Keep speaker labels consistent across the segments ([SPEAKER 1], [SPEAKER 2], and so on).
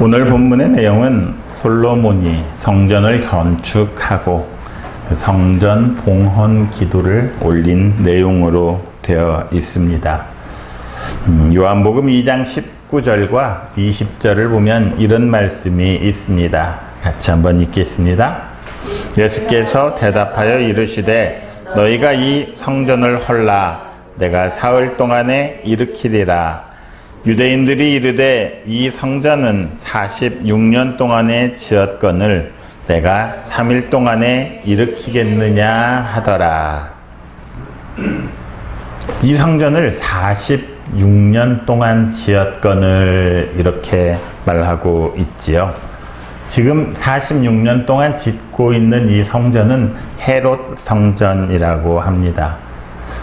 [SPEAKER 1] 오늘 본문의 내용은 솔로몬이 성전을 건축하고 성전 봉헌 기도를 올린 내용으로 되어 있습니다. 요한복음 2장 19절과 20절을 보면 이런 말씀이 있습니다. 같이 한번 읽겠습니다. 예수께서 대답하여 이르시되 너희가 이 성전을 헐라 내가 사흘 동안에 일으키리라. 유대인들이 이르되 이 성전은 46년 동안에 지었거늘 내가 3일 동안에 일으키겠느냐 하더라. 이 성전을 46년 동안 지었거늘 이렇게 말하고 있지요. 지금 46년 동안 짓고 있는 이 성전은 헤롯 성전이라고 합니다.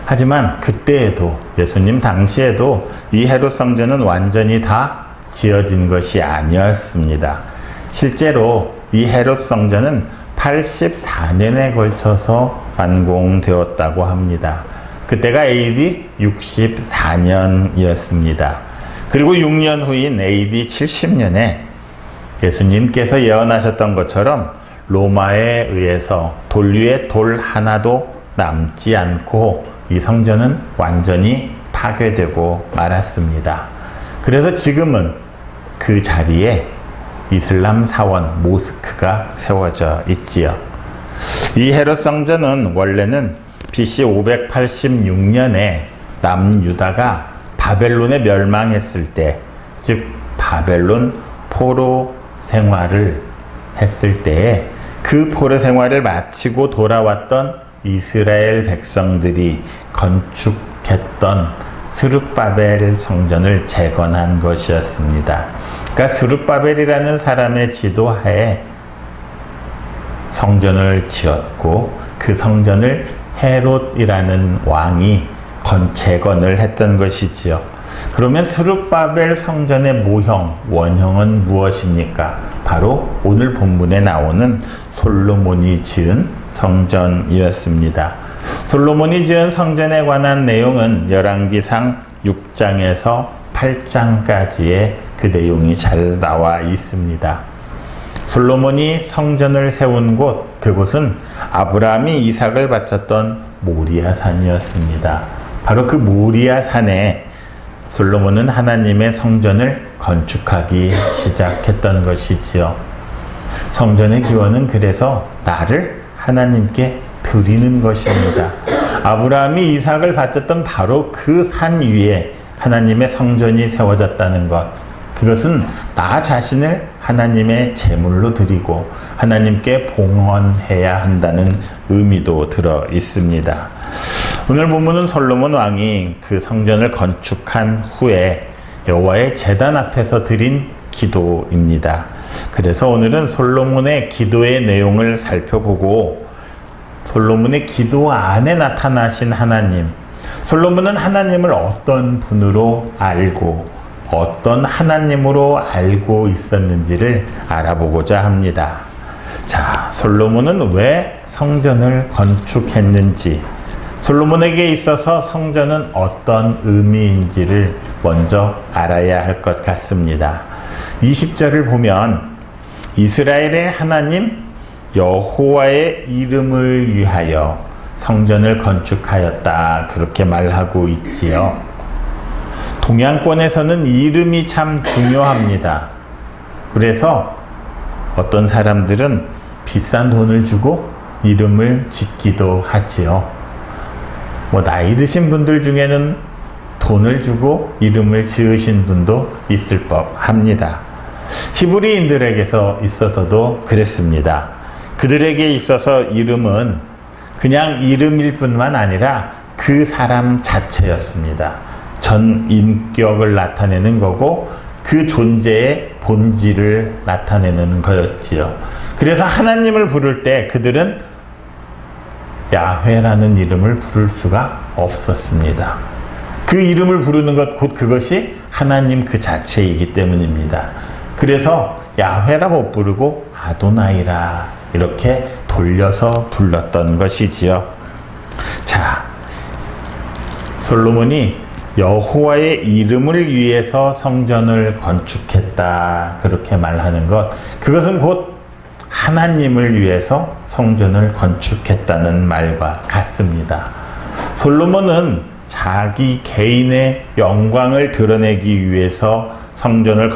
[SPEAKER 1] 하지만 그때에도 예수님 당시에도 이 헤롯 성전은 완전히 다 지어진 것이 아니었습니다. 실제로 이 헤롯 성전은 84년에 걸쳐서 완공되었다고 합니다. 그때가 AD 64년이었습니다. 그리고 6년 후인 AD 70년에 예수님께서 예언하셨던 것처럼 로마에 의해서 돌 위에 돌 하나도 남지 않고 이 성전은 완전히 파괴되고 말았습니다. 그래서 지금은 그 자리에 이슬람 사원 모스크가 세워져 있지요. 이 헤롯 성전은 원래는 BC 586년에 남유다가 바벨론에 멸망했을 때, 즉 바벨론 포로 생활을 했을 때에 그 포로 생활을 마치고 돌아왔던 이스라엘 백성들이 건축했던 스룹바벨 성전을 재건한 것이었습니다. 그러니까 스룹바벨이라는 사람의 지도하에 성전을 지었고 그 성전을 헤롯이라는 왕이 재건을 했던 것이지요. 그러면 스룹바벨 성전의 모형, 원형은 무엇입니까? 바로 오늘 본문에 나오는 솔로몬이 지은 성전이었습니다. 솔로몬이 지은 성전에 관한 내용은 열왕기상 6장에서 8장까지의 그 내용이 잘 나와 있습니다. 솔로몬이 성전을 세운 곳, 그곳은 아브라함이 이삭을 바쳤던 모리아산이었습니다. 바로 그 모리아산에 솔로몬은 하나님의 성전을 건축하기 시작했던 것이지요. 성전의 기원은 그래서 나를 하나님께 드리는 것입니다. 아브라함이 이삭을 바쳤던 바로 그 산 위에 하나님의 성전이 세워졌다는 것, 그것은 나 자신을 하나님의 제물로 드리고 하나님께 봉헌해야 한다는 의미도 들어 있습니다. 오늘 본문은 솔로몬 왕이 그 성전을 건축한 후에 여호와의 제단 앞에서 드린 기도입니다. 그래서 오늘은 솔로몬의 기도의 내용을 살펴보고 솔로몬의 기도 안에 나타나신 하나님, 솔로몬은 하나님을 어떤 분으로 알고 어떤 하나님으로 알고 있었는지를 알아보고자 합니다. 자, 솔로몬은 왜 성전을 건축했는지, 솔로몬에게 있어서 성전은 어떤 의미인지를 먼저 알아야 할 것 같습니다. 20절을 보면 이스라엘의 하나님 여호와의 이름을 위하여 성전을 건축하였다, 그렇게 말하고 있지요. 동양권에서는 이름이 참 중요합니다. 그래서 어떤 사람들은 비싼 돈을 주고 이름을 짓기도 하지요. 나이 드신 분들 중에는 돈을 주고 이름을 지으신 분도 있을 법합니다. 히브리인들에게서 있어서도 그랬습니다. 그들에게 있어서 이름은 그냥 이름일 뿐만 아니라 그 사람 자체였습니다. 전 인격을 나타내는 거고 그 존재의 본질을 나타내는 거였지요. 그래서 하나님을 부를 때 그들은 야훼라는 이름을 부를 수가 없었습니다. 그 이름을 부르는 것, 곧 그것이 하나님 그 자체이기 때문입니다. 그래서 야훼라 못 부르고 아도나이라 이렇게 돌려서 불렀던 것이지요. 자, 솔로몬이 여호와의 이름을 위해서 성전을 건축했다 그렇게 말하는 것, 그것은 곧 하나님을 위해서 성전을 건축했다는 말과 같습니다. 솔로몬은 자기 개인의 영광을 드러내기 위해서 성전을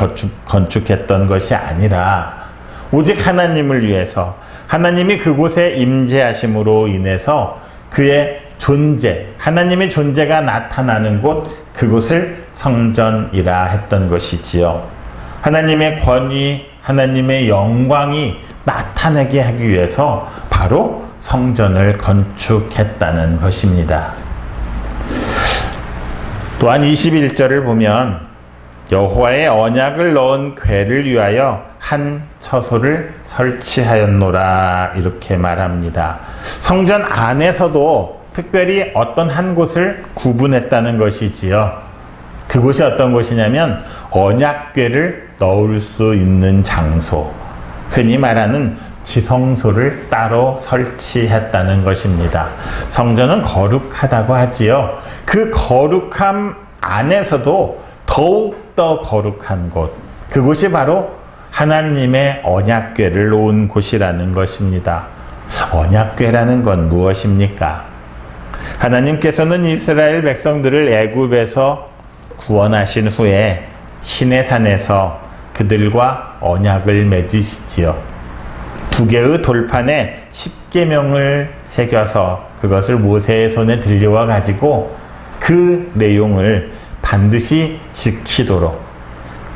[SPEAKER 1] 건축했던 것이 아니라 오직 하나님을 위해서, 하나님이 그곳에 임재하심으로 인해서 그의 존재, 하나님의 존재가 나타나는 곳, 그곳을 성전이라 했던 것이지요. 하나님의 권위, 하나님의 영광이 나타나게 하기 위해서 바로 성전을 건축했다는 것입니다. 또한 21절을 보면 여호와의 언약을 넣은 궤를 위하여 한 처소를 설치하였노라 이렇게 말합니다. 성전 안에서도 특별히 어떤 한 곳을 구분했다는 것이지요. 그곳이 어떤 곳이냐면 언약궤를 넣을 수 있는 장소, 흔히 말하는 지성소를 따로 설치했다는 것입니다. 성전은 거룩하다고 하지요. 그 거룩함 안에서도 더욱더 거룩한 곳, 그곳이 바로 하나님의 언약궤를 놓은 곳이라는 것입니다. 언약궤라는 건 무엇입니까? 하나님께서는 이스라엘 백성들을 애굽에서 구원하신 후에 시내산에서 그들과 언약을 맺으시지요. 두 개의 돌판에 10계명을 새겨서 그것을 모세의 손에 들려와 가지고 그 내용을 반드시 지키도록,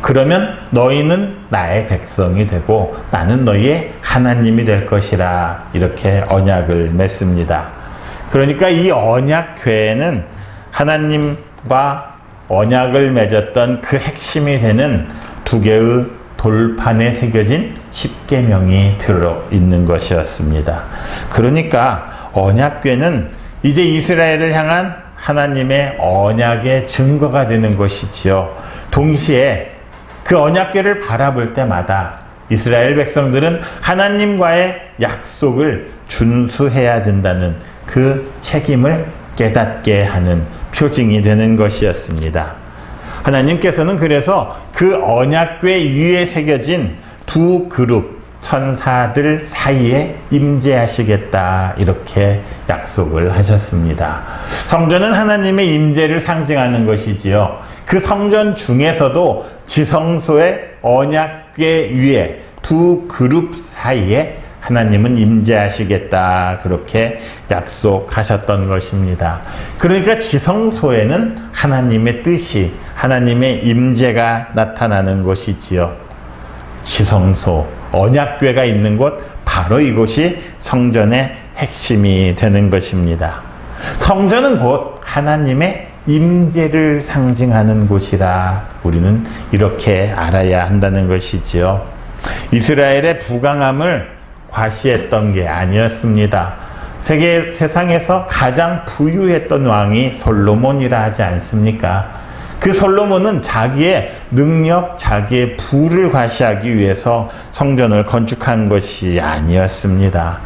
[SPEAKER 1] 그러면 너희는 나의 백성이 되고 나는 너희의 하나님이 될 것이라 이렇게 언약을 맺습니다. 그러니까 이 언약궤에는 하나님과 언약을 맺었던 그 핵심이 되는 두 개의 돌판에 새겨진 10계명이 들어있는 것이었습니다. 그러니까 언약궤는 이제 이스라엘을 향한 하나님의 언약의 증거가 되는 것이지요. 동시에 그 언약궤를 바라볼 때마다 이스라엘 백성들은 하나님과의 약속을 준수해야 된다는 그 책임을 깨닫게 하는 표징이 되는 것이었습니다. 하나님께서는 그래서 그 언약궤 위에 새겨진 두 그룹 천사들 사이에 임재하시겠다 이렇게 약속을 하셨습니다. 성전은 하나님의 임재를 상징하는 것이지요. 그 성전 중에서도 지성소의 언약궤 위에 두 그룹 사이에 하나님은 임재하시겠다 그렇게 약속하셨던 것입니다. 그러니까 지성소에는 하나님의 뜻이, 하나님의 임재가 나타나는 것이지요. 지성소, 언약궤가 있는 곳, 바로 이곳이 성전의 핵심이 되는 것입니다. 성전은 곧 하나님의 임재를 상징하는 곳이라 우리는 이렇게 알아야 한다는 것이지요. 이스라엘의 부강함을 과시했던 게 아니었습니다. 세상에서 가장 부유했던 왕이 솔로몬이라 하지 않습니까? 그 솔로몬은 자기의 능력, 자기의 부를 과시하기 위해서 성전을 건축한 것이 아니었습니다.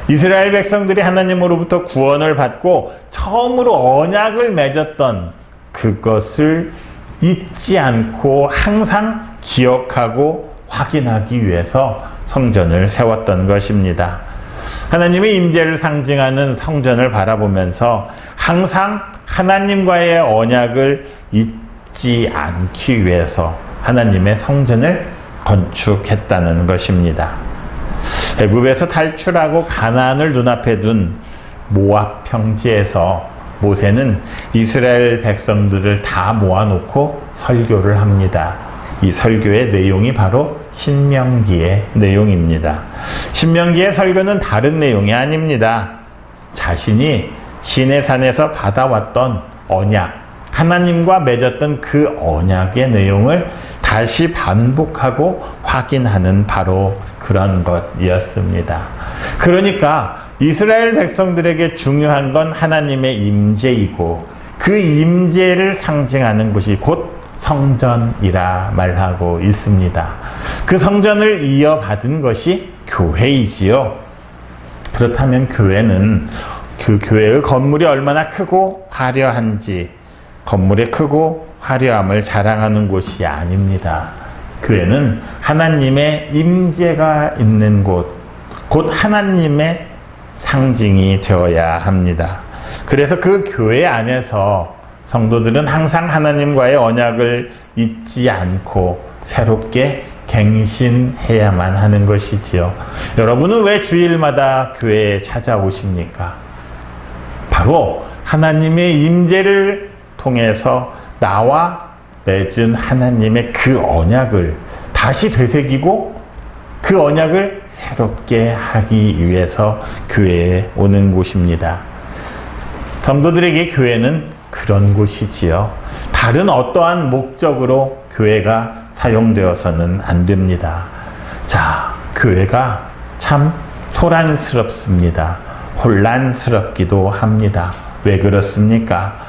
[SPEAKER 1] 이스라엘 백성들이 하나님으로부터 구원을 받고 처음으로 언약을 맺었던 그것을 잊지 않고 항상 기억하고 확인하기 위해서 성전을 세웠던 것입니다. 하나님의 임재를 상징하는 성전을 바라보면서 항상 하나님과의 언약을 잊지 않기 위해서 하나님의 성전을 건축했다는 것입니다. 애굽에서 탈출하고 가나안을 눈앞에 둔 모압 평지에서 모세는 이스라엘 백성들을 다 모아놓고 설교를 합니다. 이 설교의 내용이 바로 신명기의 내용입니다. 신명기의 설교는 다른 내용이 아닙니다. 자신이 시내산에서 받아왔던 언약, 하나님과 맺었던 그 언약의 내용을 다시 반복하고 확인하는 바로 그런 것이었습니다. 그러니까 이스라엘 백성들에게 중요한 건 하나님의 임재이고 그 임재를 상징하는 곳이 곧 성전이라 말하고 있습니다. 그 성전을 이어받은 것이 교회이지요. 그렇다면 교회는 그 교회의 건물이 얼마나 크고 화려한지, 건물의 크고 화려함을 자랑하는 곳이 아닙니다. 교회는 하나님의 임재가 있는 곳, 곧 하나님의 상징이 되어야 합니다. 그래서 그 교회 안에서 성도들은 항상 하나님과의 언약을 잊지 않고 새롭게 갱신해야만 하는 것이지요. 여러분은 왜 주일마다 교회에 찾아오십니까? 바로 하나님의 임재를 통해서 나와 맺은 하나님의 그 언약을 다시 되새기고 그 언약을 새롭게 하기 위해서 교회에 오는 곳입니다. 성도들에게 교회는 그런 곳이지요. 다른 어떠한 목적으로 교회가 사용되어서는 안 됩니다. 자, 교회가 참 소란스럽습니다. 혼란스럽기도 합니다. 왜 그렇습니까?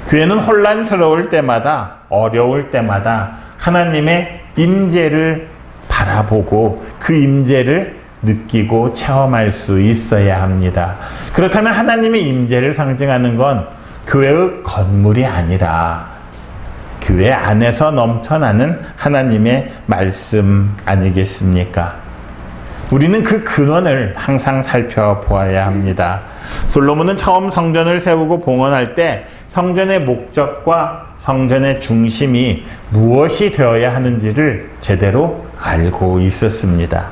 [SPEAKER 1] 교회는 혼란스러울 때마다, 어려울 때마다 하나님의 임재를 바라보고 그 임재를 느끼고 체험할 수 있어야 합니다. 그렇다면 하나님의 임재를 상징하는 건 교회의 건물이 아니라 교회 안에서 넘쳐나는 하나님의 말씀 아니겠습니까? 우리는 그 근원을 항상 살펴보아야 합니다. 솔로몬은 처음 성전을 세우고 봉헌할 때 성전의 목적과 성전의 중심이 무엇이 되어야 하는지를 제대로 알고 있었습니다.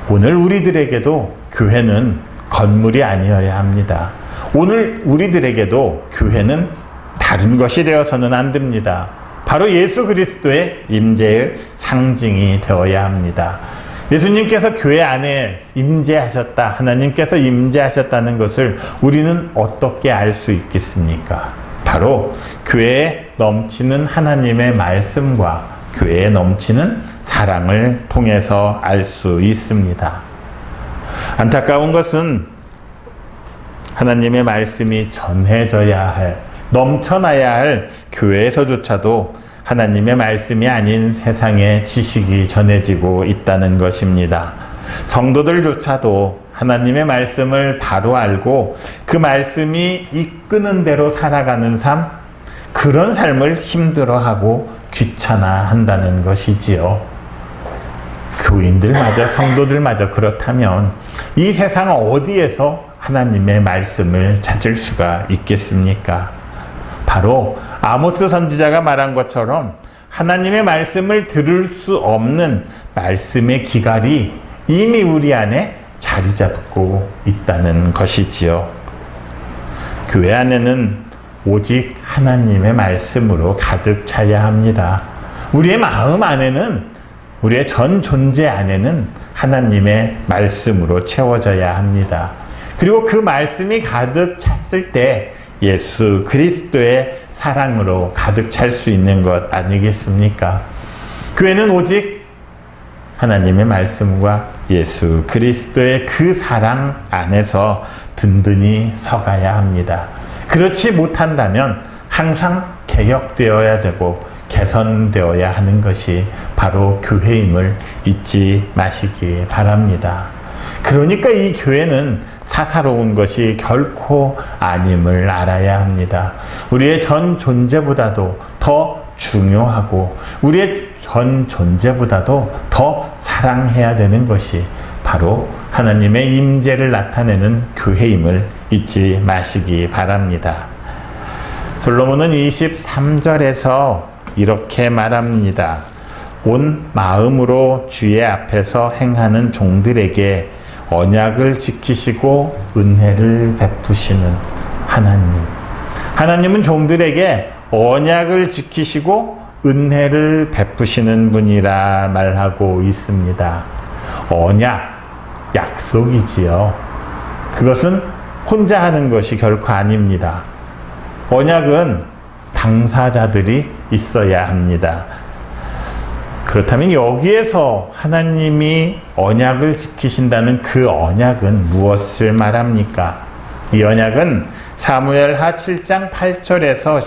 [SPEAKER 1] 오늘 우리들에게도 교회는 건물이 아니어야 합니다. 오늘 우리들에게도 교회는 다른 것이 되어서는 안 됩니다. 바로 예수 그리스도의 임재의 상징이 되어야 합니다. 예수님께서 교회 안에 임재하셨다, 하나님께서 임재하셨다는 것을 우리는 어떻게 알 수 있겠습니까? 바로 교회에 넘치는 하나님의 말씀과 교회에 넘치는 사랑을 통해서 알 수 있습니다. 안타까운 것은 하나님의 말씀이 전해져야 할, 넘쳐나야 할 교회에서조차도 하나님의 말씀이 아닌 세상의 지식이 전해지고 있다는 것입니다. 성도들조차도 하나님의 말씀을 바로 알고 그 말씀이 이끄는 대로 살아가는 삶, 그런 삶을 힘들어하고 귀찮아한다는 것이지요. 교인들마저, 성도들마저 그렇다면 이 세상 어디에서 하나님의 말씀을 찾을 수가 있겠습니까? 바로 아모스 선지자가 말한 것처럼 하나님의 말씀을 들을 수 없는 말씀의 기갈이 이미 우리 안에 자리 잡고 있다는 것이지요. 교회 안에는 오직 하나님의 말씀으로 가득 차야 합니다. 우리의 마음 안에는, 우리의 전 존재 안에는 하나님의 말씀으로 채워져야 합니다. 그리고 그 말씀이 가득 찼을 때 예수 그리스도의 사랑으로 가득 찰 수 있는 것 아니겠습니까? 교회는 오직 하나님의 말씀과 예수 그리스도의 그 사랑 안에서 든든히 서가야 합니다. 그렇지 못한다면 항상 개혁되어야 되고 개선되어야 하는 것이 바로 교회임을 잊지 마시기 바랍니다. 그러니까 이 교회는 사사로운 것이 결코 아님을 알아야 합니다. 우리의 전 존재보다도 더 중요하고 우리의 전 존재보다도 더 사랑해야 되는 것이 바로 하나님의 임재를 나타내는 교회임을 잊지 마시기 바랍니다. 솔로몬은 23절에서 이렇게 말합니다. 온 마음으로 주의 앞에서 행하는 종들에게 언약을 지키시고 은혜를 베푸시는 하나님. 하나님은 종들에게 언약을 지키시고 은혜를 베푸시는 분이라 말하고 있습니다. 언약, 약속이지요. 그것은 혼자 하는 것이 결코 아닙니다. 언약은 당사자들이 있어야 합니다. 그렇다면 여기에서 하나님이 언약을 지키신다는 그 언약은 무엇을 말합니까? 이 언약은 사무엘하 7장 8절에서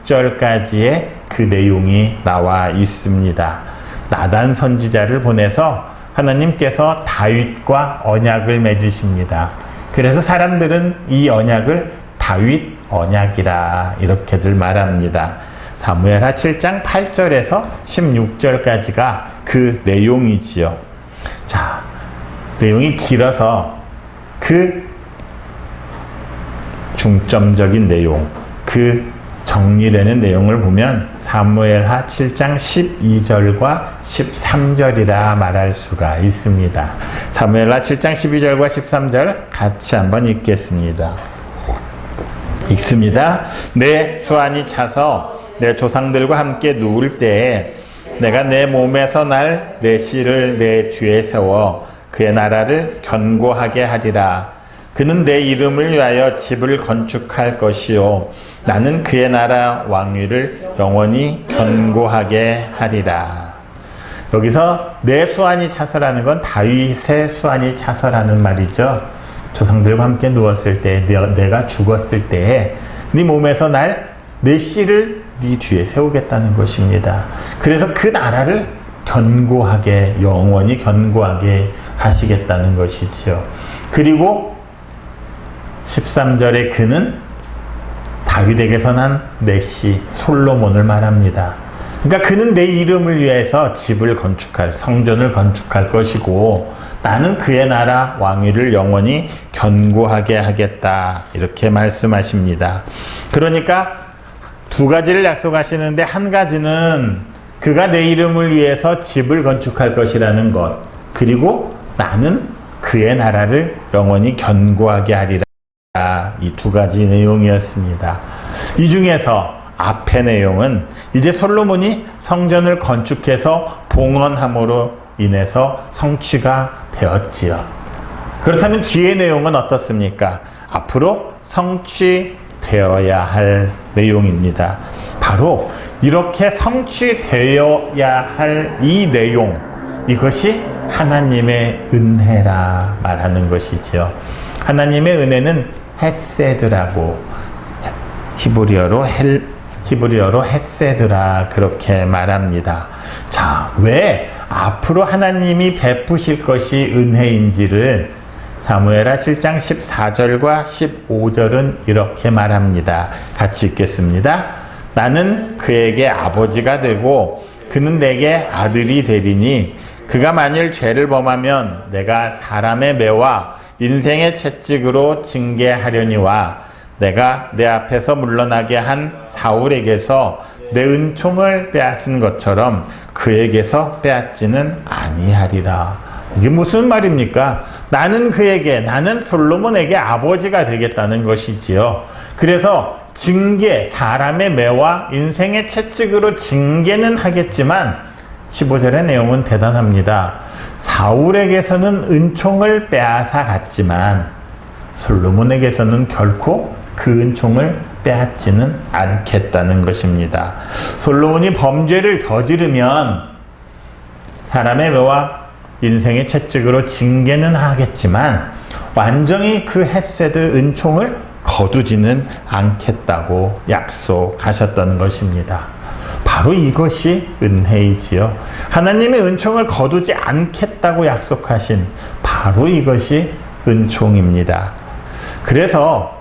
[SPEAKER 1] 16절까지의 그 내용이 나와 있습니다. 나단 선지자를 보내서 하나님께서 다윗과 언약을 맺으십니다. 그래서 사람들은 이 언약을 다윗 언약이라 이렇게들 말합니다. 사무엘하 7장 8절에서 16절까지가 그 내용이지요. 자, 내용이 길어서 그 중점적인 내용, 그 정리되는 내용을 보면 사무엘하 7장 12절과 13절이라 말할 수가 있습니다. 사무엘하 7장 12절과 13절 같이 한번 읽겠습니다. 읽습니다. 내 수완이 차서 내 조상들과 함께 누울 때에 내가 내 몸에서 날 내 씨를 내 뒤에 세워 그의 나라를 견고하게 하리라. 그는 내 이름을 위하여 집을 건축할 것이요 나는 그의 나라 왕위를 영원히 견고하게 하리라. 여기서 내 수완이 차서라는 건 다윗의 수완이 차서라는 말이죠. 조상들과 함께 누웠을 때, 내가 죽었을 때에 네 몸에서 내 씨를 네 뒤에 세우겠다는 것입니다. 그래서 그 나라를 견고하게, 영원히 견고하게 하시겠다는 것이지요. 그리고 13절에 그는 다윗에게서 난 내 씨 솔로몬을 말합니다. 그러니까 그는 내 이름을 위해서 집을 건축할, 성전을 건축할 것이고 나는 그의 나라 왕위를 영원히 견고하게 하겠다. 이렇게 말씀하십니다. 그러니까 두 가지를 약속하시는데 한 가지는 그가 내 이름을 위해서 집을 건축할 것이라는 것, 그리고 나는 그의 나라를 영원히 견고하게 하리라. 이 두 가지 내용이었습니다. 이 중에서 앞의 내용은 이제 솔로몬이 성전을 건축해서 봉헌함으로 인해서 성취가 되었지요. 그렇다면 뒤의 내용은 어떻습니까? 앞으로 성취되어야 할 내용입니다. 바로 이렇게 성취되어야 할 이 내용, 이것이 하나님의 은혜라 말하는 것이지요. 하나님의 은혜는 헤세드라고, 히브리어로 헤세드라 그렇게 말합니다. 자, 왜 앞으로 하나님이 베푸실 것이 은혜인지를 사무엘하 7장 14절과 15절은 이렇게 말합니다. 같이 읽겠습니다. 나는 그에게 아버지가 되고 그는 내게 아들이 되리니 그가 만일 죄를 범하면 내가 사람의 매와 인생의 채찍으로 징계하려니와 내가 내 앞에서 물러나게 한 사울에게서 내 은총을 빼앗은 것처럼 그에게서 빼앗지는 아니하리라. 이게 무슨 말입니까? 나는 나는 솔로몬에게 아버지가 되겠다는 것이지요. 그래서 징계, 사람의 매와 인생의 채찍으로 징계는 하겠지만 15절의 내용은 대단합니다. 사울에게서는 은총을 빼앗아 갔지만 솔로몬에게서는 결코 그 은총을 빼앗지는 않겠다는 것입니다. 솔로몬이 범죄를 저지르면 사람의 매와 인생의 채찍으로 징계는 하겠지만 완전히 그 헤세드 은총을 거두지는 않겠다고 약속하셨던 것입니다. 바로 이것이 은혜이지요. 하나님의 은총을 거두지 않겠다고 약속하신 바로 이것이 은총입니다. 그래서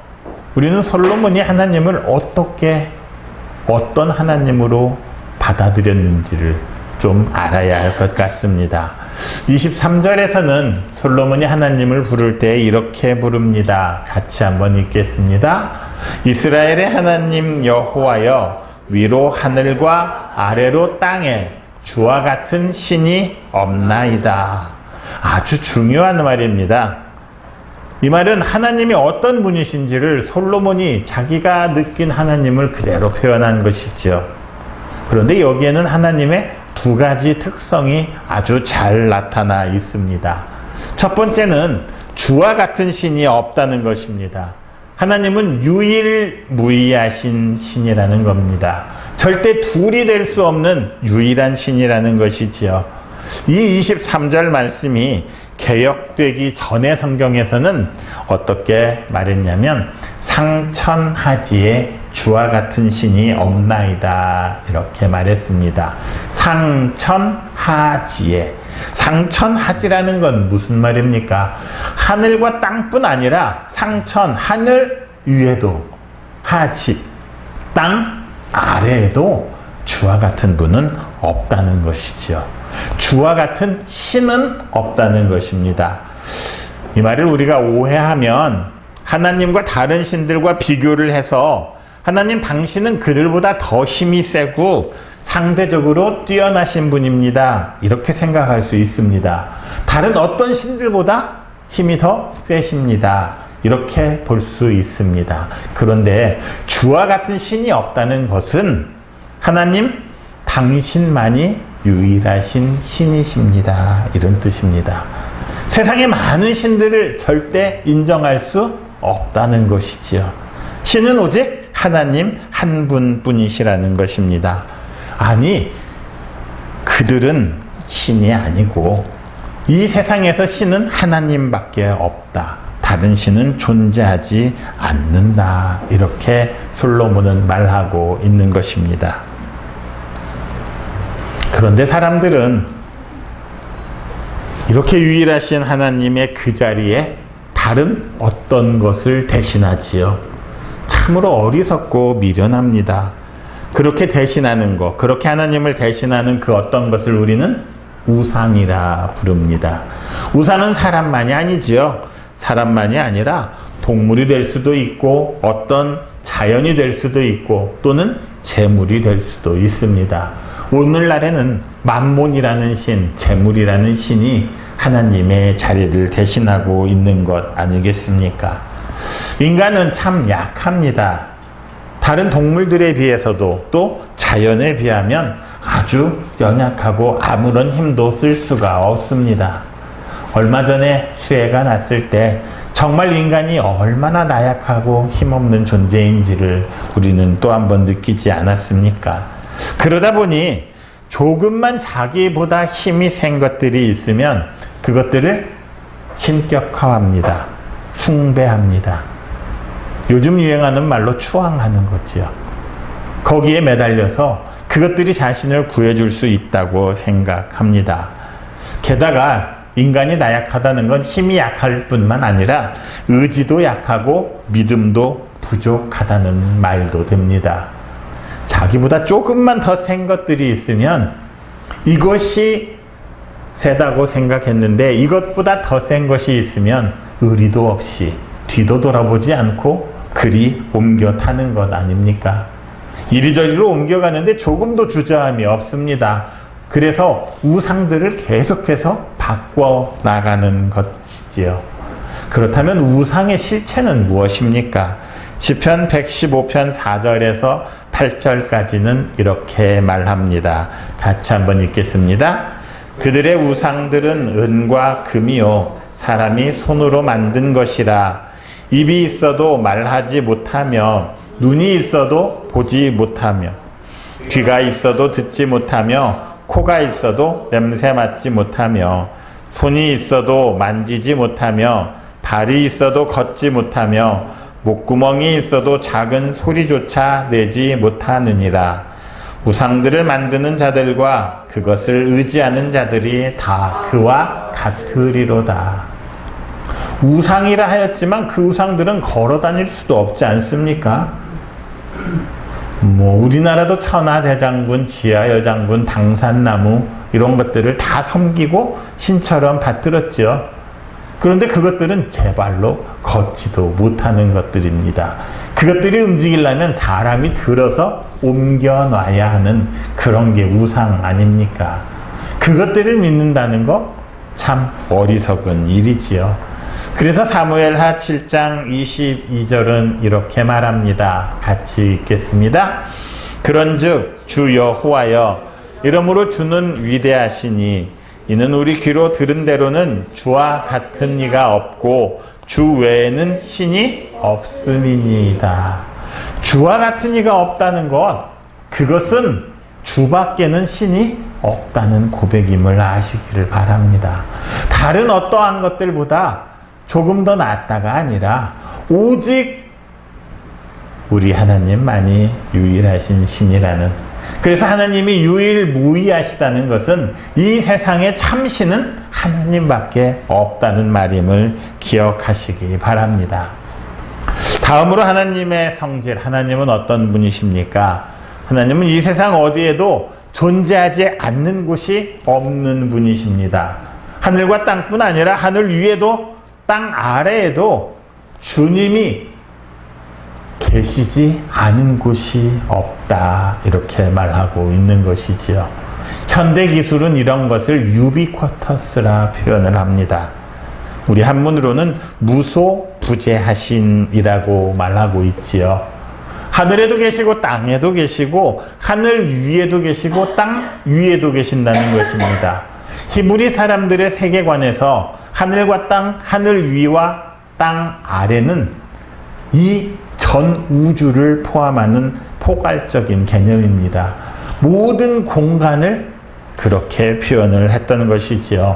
[SPEAKER 1] 우리는 솔로몬이 하나님을 어떤 하나님으로 받아들였는지를 좀 알아야 할 것 같습니다. 23절에서는 솔로몬이 하나님을 부를 때 이렇게 부릅니다. 같이 한번 읽겠습니다. 이스라엘의 하나님 여호와여, 위로 하늘과 아래로 땅에 주와 같은 신이 없나이다. 아주 중요한 말입니다. 이 말은 하나님이 어떤 분이신지를 솔로몬이 자기가 느낀 하나님을 그대로 표현한 것이지요. 그런데 여기에는 하나님의 두 가지 특성이 아주 잘 나타나 있습니다. 첫 번째는 주와 같은 신이 없다는 것입니다. 하나님은 유일무이하신 신이라는 겁니다. 절대 둘이 될 수 없는 유일한 신이라는 것이지요. 이 23절 말씀이 개역되기 전의 성경에서는 어떻게 말했냐면 상천하지에 주와 같은 신이 없나이다 이렇게 말했습니다. 상천하지에, 상천하지라는 건 무슨 말입니까? 하늘과 땅뿐 아니라 상천, 하늘 위에도 하지, 땅 아래에도 주와 같은 분은 없다는 것이지요. 주와 같은 신은 없다는 것입니다. 이 말을 우리가 오해하면 하나님과 다른 신들과 비교를 해서 하나님 당신은 그들보다 더 힘이 세고 상대적으로 뛰어나신 분입니다, 이렇게 생각할 수 있습니다. 다른 어떤 신들보다 힘이 더 세십니다, 이렇게 볼 수 있습니다. 그런데 주와 같은 신이 없다는 것은 하나님 당신만이 유일하신 신이십니다, 이런 뜻입니다. 세상의 많은 신들을 절대 인정할 수 없다는 것이지요. 신은 오직 하나님 한 분뿐이시라는 것입니다. 아니, 그들은 신이 아니고 이 세상에서 신은 하나님밖에 없다, 다른 신은 존재하지 않는다, 이렇게 솔로몬은 말하고 있는 것입니다. 그런데 사람들은 이렇게 유일하신 하나님의 그 자리에 다른 어떤 것을 대신하지요. 참으로 어리석고 미련합니다. 그렇게 대신하는 것, 그렇게 하나님을 대신하는 그 어떤 것을 우리는 우상이라 부릅니다. 우상은 사람만이 아니지요. 사람만이 아니라 동물이 될 수도 있고 어떤 자연이 될 수도 있고 또는 재물이 될 수도 있습니다. 오늘날에는 만몬이라는 신, 재물이라는 신이 하나님의 자리를 대신하고 있는 것 아니겠습니까? 인간은 참 약합니다. 다른 동물들에 비해서도 또 자연에 비하면 아주 연약하고 아무런 힘도 쓸 수가 없습니다. 얼마 전에 수해가 났을 때 정말 인간이 얼마나 나약하고 힘없는 존재인지를 우리는 또 한 번 느끼지 않았습니까? 그러다 보니 조금만 자기보다 힘이 센 것들이 있으면 그것들을 신격화합니다. 숭배합니다. 요즘 유행하는 말로 추앙하는 거지요. 거기에 매달려서 그것들이 자신을 구해줄 수 있다고 생각합니다. 게다가 인간이 나약하다는 건 힘이 약할 뿐만 아니라 의지도 약하고 믿음도 부족하다는 말도 됩니다. 자기보다 조금만 더 센 것들이 있으면 이것이 세다고 생각했는데 이것보다 더 센 것이 있으면 의리도 없이 뒤도 돌아보지 않고 그리 옮겨 타는 것 아닙니까? 이리저리로 옮겨가는데 조금도 주저함이 없습니다. 그래서 우상들을 계속해서 바꿔 나가는 것이지요. 그렇다면 우상의 실체는 무엇입니까? 시편 115편 4절에서 8절까지는 이렇게 말합니다. 같이 한번 읽겠습니다. 그들의 우상들은 은과 금이요 사람이 손으로 만든 것이라. 입이 있어도 말하지 못하며 눈이 있어도 보지 못하며 귀가 있어도 듣지 못하며 코가 있어도 냄새 맡지 못하며 손이 있어도 만지지 못하며 발이 있어도 걷지 못하며 목구멍이 있어도 작은 소리조차 내지 못하느니라. 우상들을 만드는 자들과 그것을 의지하는 자들이 다 그와 같으리로다. 우상이라 하였지만 그 우상들은 걸어 다닐 수도 없지 않습니까? 우리나라도 천하대장군, 지하여장군, 당산나무 이런 것들을 다 섬기고 신처럼 받들었죠. 그런데 그것들은 제 발로 걷지도 못하는 것들입니다. 그것들이 움직이려면 사람이 들어서 옮겨놔야 하는 그런 게 우상 아닙니까? 그것들을 믿는다는 거 참 어리석은 일이지요. 그래서 사무엘하 7장 22절은 이렇게 말합니다. 같이 읽겠습니다. 그런즉 주 여호와여, 이러므로 주는 위대하시니 이는 우리 귀로 들은 대로는 주와 같은 이가 없고 주 외에는 신이 없음이니이다. 주와 같은 이가 없다는 것, 그것은 주밖에는 신이 없다는 고백임을 아시기를 바랍니다. 다른 어떠한 것들보다 조금 더 낫다가 아니라 오직 우리 하나님만이 유일하신 신이라는, 그래서 하나님이 유일무이하시다는 것은 이 세상에 참신은 하나님밖에 없다는 말임을 기억하시기 바랍니다. 다음으로 하나님의 성질, 하나님은 어떤 분이십니까? 하나님은 이 세상 어디에도 존재하지 않는 곳이 없는 분이십니다. 하늘과 땅뿐 아니라 하늘 위에도 땅 아래에도 주님이 계시지 않은 곳이 없다, 이렇게 말하고 있는 것이지요. 현대 기술은 이런 것을 유비쿼터스라 표현을 합니다. 우리 한문으로는 무소부재하신이라고 말하고 있지요. 하늘에도 계시고 땅에도 계시고 하늘 위에도 계시고 땅 위에도 계신다는 것입니다. 히브리 사람들의 세계관에서 하늘과 땅, 하늘 위와 땅 아래는 이 전 우주를 포함하는 포괄적인 개념입니다. 모든 공간을 그렇게 표현을 했던 것이지요.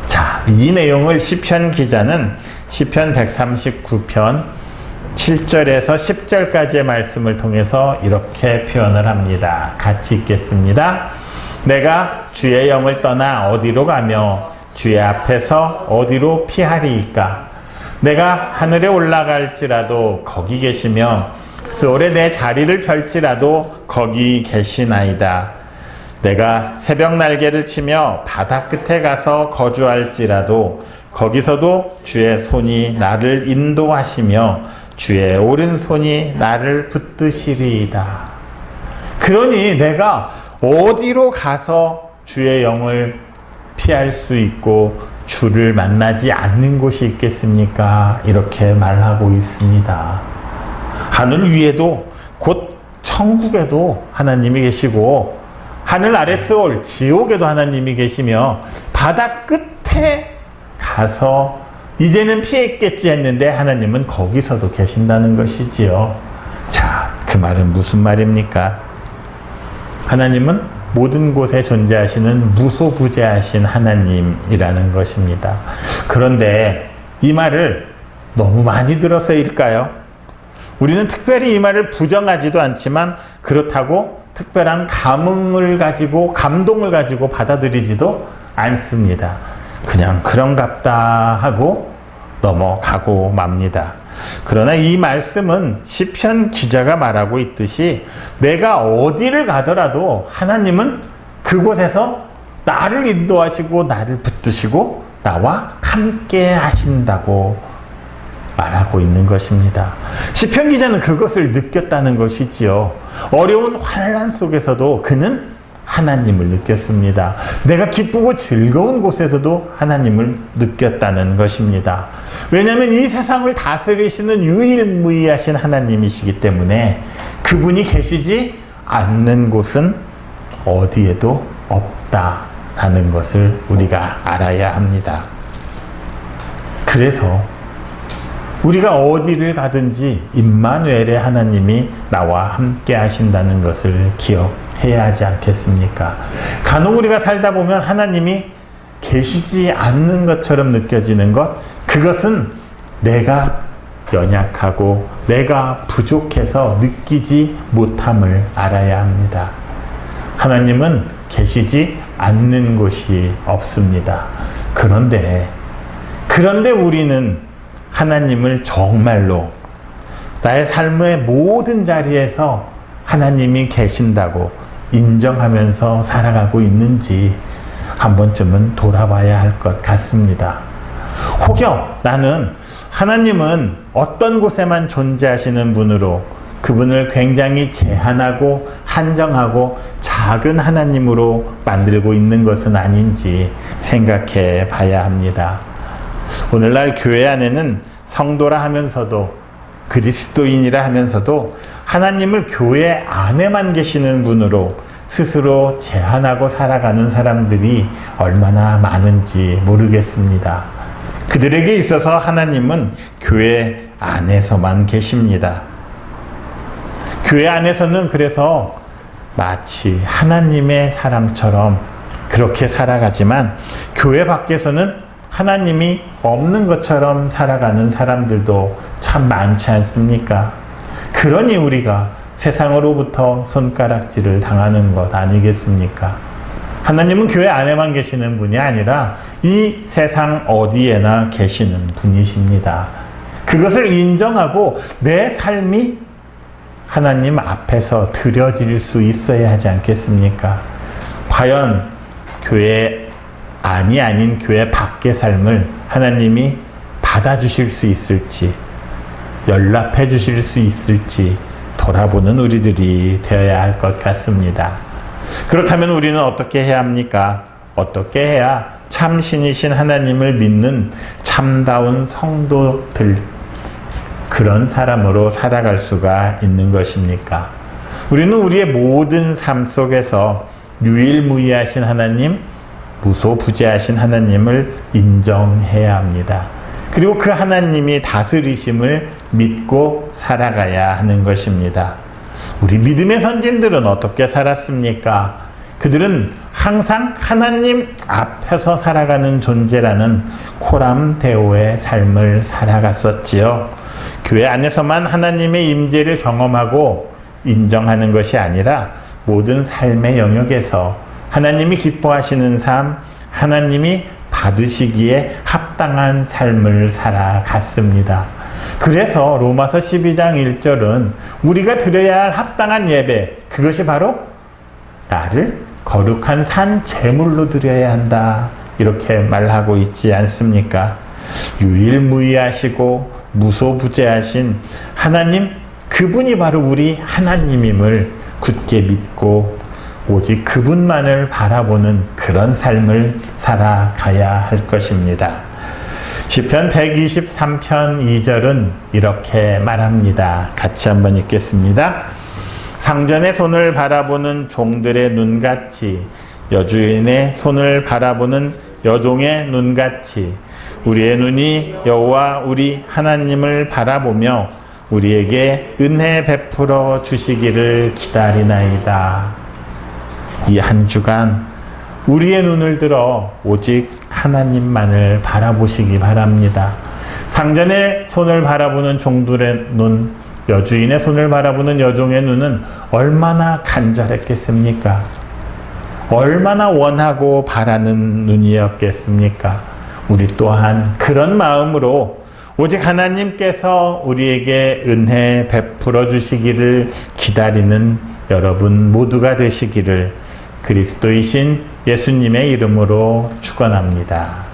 [SPEAKER 1] 자, 이 내용을 시편 기자는 시편 139편 7절에서 10절까지의 말씀을 통해서 이렇게 표현을 합니다. 같이 읽겠습니다. 내가 주의 영을 떠나 어디로 가며 주의 앞에서 어디로 피하리이까? 내가 하늘에 올라갈지라도 거기 계시며 스올에 내 자리를 펼지라도 거기 계시나이다. 내가 새벽 날개를 치며 바다 끝에 가서 거주할지라도 거기서도 주의 손이 나를 인도하시며 주의 오른손이 나를 붙드시리이다. 그러니 내가 어디로 가서 주의 영을 피할 수 있고 주를 만나지 않는 곳이 있겠습니까? 이렇게 말하고 있습니다. 하늘 위에도 곧 천국에도 하나님이 계시고 하늘 아래 스올, 지옥에도 하나님이 계시며 바다 끝에 가서 이제는 피했겠지 했는데 하나님은 거기서도 계신다는 것이지요. 자, 그 말은 무슨 말입니까? 하나님은 모든 곳에 존재하시는 무소부재하신 하나님이라는 것입니다. 그런데 이 말을 너무 많이 들어서일까요? 우리는 특별히 이 말을 부정하지도 않지만 그렇다고 특별한 감흥을 가지고 감동을 가지고 받아들이지도 않습니다. 그냥 그런갑다 하고 넘어가고 맙니다. 그러나 이 말씀은 시편 기자가 말하고 있듯이 내가 어디를 가더라도 하나님은 그곳에서 나를 인도하시고 나를 붙드시고 나와 함께 하신다고 말하고 있는 것입니다. 시편 기자는 그것을 느꼈다는 것이지요. 어려운 환난 속에서도 그는 하나님을 느꼈습니다. 내가 기쁘고 즐거운 곳에서도 하나님을 느꼈다는 것입니다. 왜냐하면 이 세상을 다스리시는 유일무이하신 하나님이시기 때문에 그분이 계시지 않는 곳은 어디에도 없다라는 것을 우리가 알아야 합니다. 그래서 우리가 어디를 가든지 임마누엘의 하나님이 나와 함께 하신다는 것을 기억해야 하지 않겠습니까? 간혹 우리가 살다 보면 하나님이 계시지 않는 것처럼 느껴지는 것, 그것은 내가 연약하고 내가 부족해서 느끼지 못함을 알아야 합니다. 하나님은 계시지 않는 곳이 없습니다. 그런데 우리는 하나님을 정말로 나의 삶의 모든 자리에서 하나님이 계신다고 인정하면서 살아가고 있는지 한 번쯤은 돌아봐야 할 것 같습니다. 혹여 나는 하나님은 어떤 곳에만 존재하시는 분으로 그분을 굉장히 제한하고 한정하고 작은 하나님으로 만들고 있는 것은 아닌지 생각해 봐야 합니다. 오늘날 교회 안에는 성도라 하면서도 그리스도인이라 하면서도 하나님을 교회 안에만 계시는 분으로 스스로 제한하고 살아가는 사람들이 얼마나 많은지 모르겠습니다. 그들에게 있어서 하나님은 교회 안에서만 계십니다. 교회 안에서는 그래서 마치 하나님의 사람처럼 그렇게 살아가지만 교회 밖에서는 하나님이 없는 것처럼 살아가는 사람들도 참 많지 않습니까? 그러니 우리가 세상으로부터 손가락질을 당하는 것 아니겠습니까? 하나님은 교회 안에만 계시는 분이 아니라 이 세상 어디에나 계시는 분이십니다. 그것을 인정하고 내 삶이 하나님 앞에서 드려질 수 있어야 하지 않겠습니까? 과연 교회 안이 아닌 교회 밖의 삶을 하나님이 받아주실 수 있을지, 연락해 주실 수 있을지 돌아보는 우리들이 되어야 할 것 같습니다. 그렇다면 우리는 어떻게 해야 합니까? 어떻게 해야 참 신이신 하나님을 믿는 참다운 성도들, 그런 사람으로 살아갈 수가 있는 것입니까? 우리는 우리의 모든 삶 속에서 유일무이하신 하나님, 무소부재하신 하나님을 인정해야 합니다. 그리고 그 하나님이 다스리심을 믿고 살아가야 하는 것입니다. 우리 믿음의 선진들은 어떻게 살았습니까? 그들은 항상 하나님 앞에서 살아가는 존재라는 코람데오의 삶을 살아갔었지요. 교회 안에서만 하나님의 임재를 경험하고 인정하는 것이 아니라 모든 삶의 영역에서 하나님이 기뻐하시는 삶, 하나님이 받으시기에 합당한 삶을 살아갔습니다. 그래서 로마서 12장 1절은 우리가 드려야 할 합당한 예배, 그것이 바로 나를 거룩한 산 제물로 드려야 한다, 이렇게 말하고 있지 않습니까? 유일무이하시고 무소부재하신 하나님, 그분이 바로 우리 하나님임을 굳게 믿고 오직 그분만을 바라보는 그런 삶을 살아가야 할 것입니다. 시편 123편 2절은 이렇게 말합니다. 같이 한번 읽겠습니다. 상전의 손을 바라보는 종들의 눈같이, 여주인의 손을 바라보는 여종의 눈같이 우리의 눈이 여호와 우리 하나님을 바라보며 우리에게 은혜 베풀어 주시기를 기다리나이다. 이 한 주간 우리의 눈을 들어 오직 하나님만을 바라보시기 바랍니다. 상전의 손을 바라보는 종들의 눈, 여주인의 손을 바라보는 여종의 눈은 얼마나 간절했겠습니까? 얼마나 원하고 바라는 눈이었겠습니까? 우리 또한 그런 마음으로 오직 하나님께서 우리에게 은혜 베풀어 주시기를 기다리는 여러분 모두가 되시기를 그리스도이신 예수님의 이름으로 축원합니다.